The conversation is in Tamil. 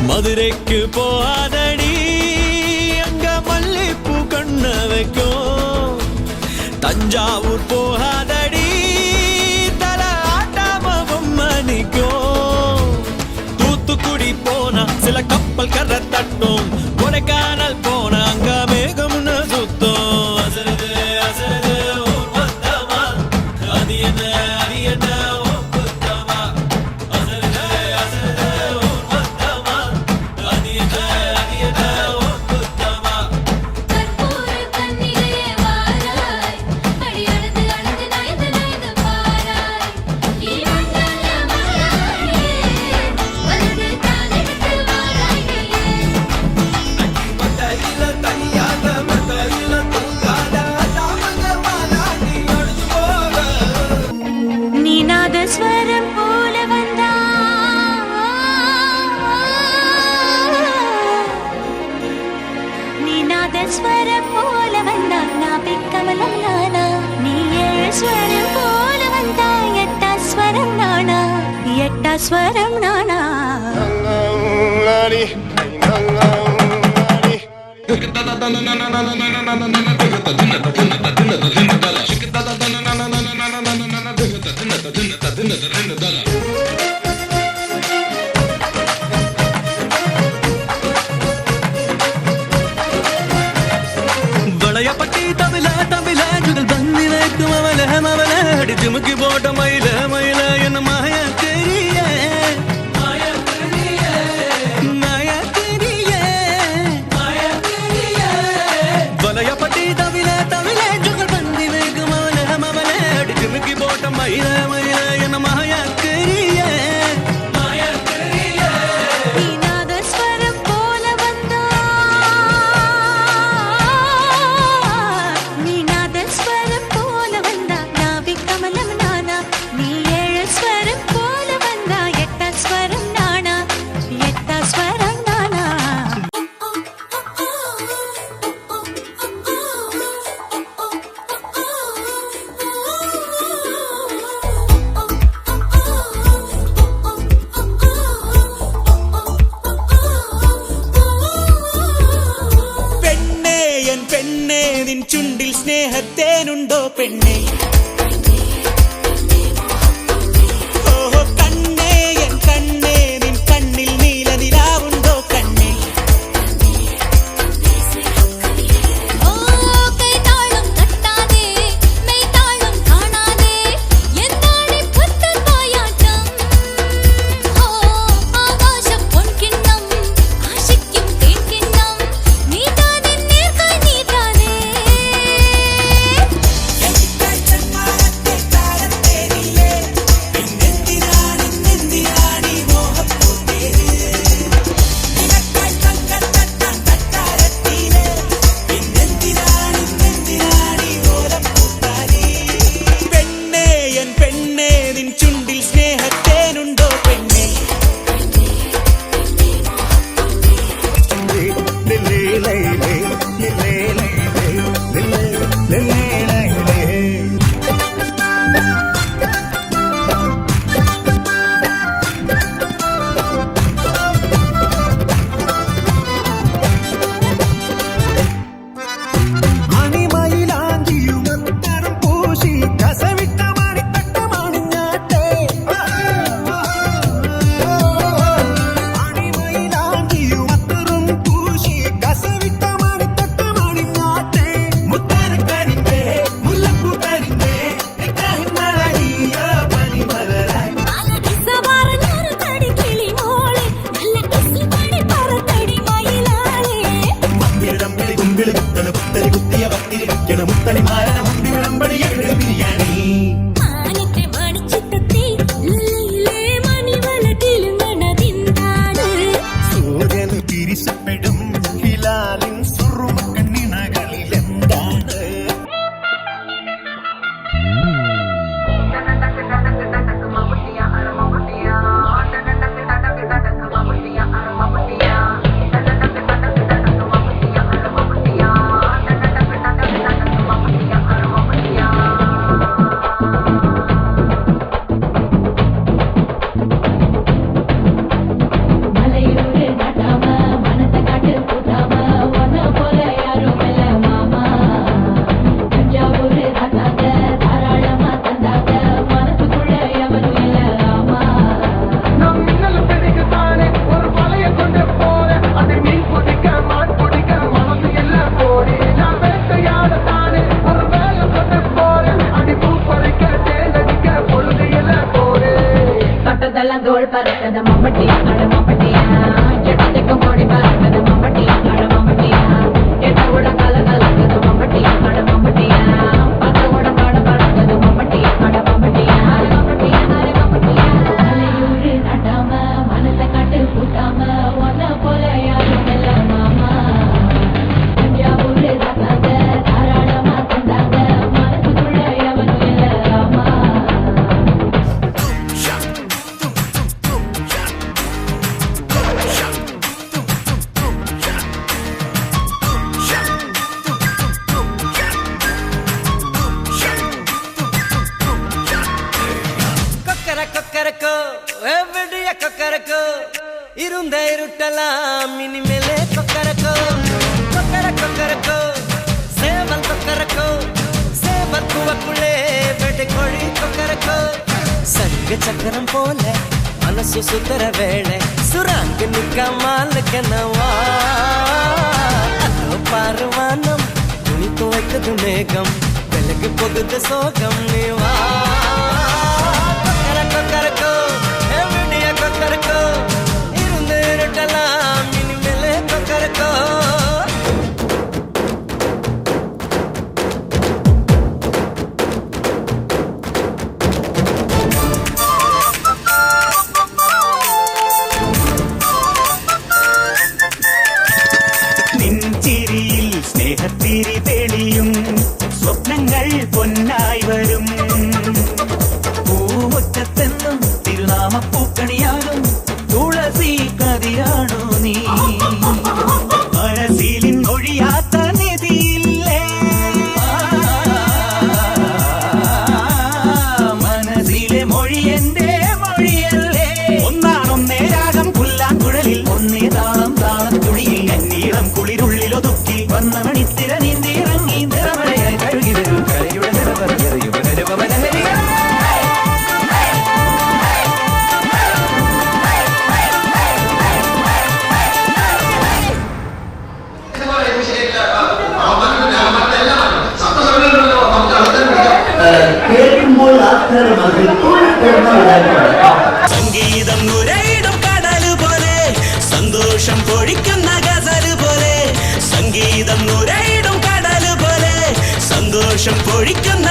மதுரைக்கு போகாதடி அங்க மல்லிப்பூ கண்ண வைக்கும். தஞ்சாவூர் போகாதடி தல ஆட்டாம பொம்மணிக்கும். தூத்துக்குடி போனா சில கப்பல் கரை தட்டும். கொடைக்கானல் போனா அங்க மேகம்னு சுத்தம். அசருது அசருது ஊர் மொத்தமா அது என்ன அது என்ன ஸ்வரம் போல வந்தா நாபிக்கமலம் நானா. நீ ஏழு ஸ்வரம் போல வந்தா எட்டா ஸ்வரம் நானா. எட்டா ஸ்வரம் நானா. பட்டி தமிழ தமிழ ஜுகல் பந்தி வைக்கும் அவல மவல அடி ஜிமுக்கி போட்ட மயில மயில என்ன மாய தெரிய வலைய பட்டி தமிழ தமிழ ஜுகல் பந்தி வைக்கும் அவல மவல அடி ஜிமுக்கி போட்ட மயில மயில என்ன மாய தெரிய. പെണ്ണേ നിൻ ചുണ്ടിൽ സ്നേഹത്തേനുണ്ടോ പെണ്ണേ. ഓഹോ കണ്ണേ എൻ കണ്ണേ നിൻ കണ്ണിൽ നീല നിലാവുണ്ടോ കണ്ണേ. தொட்டதெல்லாம் தோல் பறக்குது மம்பட்டி அட மம்பட்டியா எட்டத்துக்கும் கோடி பறக்குது மம்பட்டி அட மம்பட்டியா எட்ட கூட கல கலக்குது மம்பட்டி அட மம்பட்டியா பத்த கூட பாட பறக்குது மம்பட்டி அட மம்பட்டியா மம்பட்டியா மம்பட்டியா மலையூரு நட்டாம மனசை காட்டு கூட்டாம ஒன்ன போல யாரும் இல்ல மாமா தஞ்சாவூரு ரசாங்க தாராளமா தந்தாங்க மனசுக்குள்ள எவனும் இல்ல ஆமா கொக்கரக்கோ எவ்வடிய கொக்கரக்கோ இருந்த இருட்டலாம் இனிமேலே கொக்கரக்கோ கொக்கரக்கோ சேவல் கொக்கரக்கோ சேவல் குவக்குள்ளே வெட்டை கோழி கொக்கரக்கோ சங்க சக்கரம் போல மனசு சுத்தர வேளை சுராங்க நிக்காமலுக்கனவா அதோ பாருவானம் துணி துவைக்குது மேகம் விலகு போகுது சோகம் நீவா கொக்கரக்கோ எவ்வடிய கொக்கரக்கோ இருந்து இருட்டலாம் இனிமேலே கொக்கரக்கோ നിൻചിരിയിൽ സ്നേഹത്തിരി തെളിയും സ്വപ്നങ്ങൾ പൊന്നായി വരും പൂമുറ്റത്തെന്നും തിരുനാമ പൂക്കണിയാകും തുളസി കതിയാണോ നീ മനസ്സിലിൻ ഒഴിയാത്ത നിധിയില്ലേ മനസ്സിലെ മൊഴി എന്റെ മൊഴിയല്ലേ ഒന്നാണൊന്നേ രാഗം പുല്ലാങ്കുഴലിൽ ഒന്നേ താളം താളത്തുള്ളിയിൽ എന്നീളം കുളിരുള്ളിലൊതുക്കി വന്ന മണിത്തിര നീന്തി ഇറങ്ങി നിറമഴയായി കഴുകി വരൂ കരയുടെ നിറവരയുപകരുപവനഹരികൾ കേൾക്കുമ്പോൾ അത്തരം അതിൽ സംഗീതം നുരയിടും കടല് പോലെ സന്തോഷം പൊഴിക്കുന്ന ഗസല് പോലെ സംഗീതം നുരയിടും കടല് പോലെ സന്തോഷം പൊഴിക്കുന്ന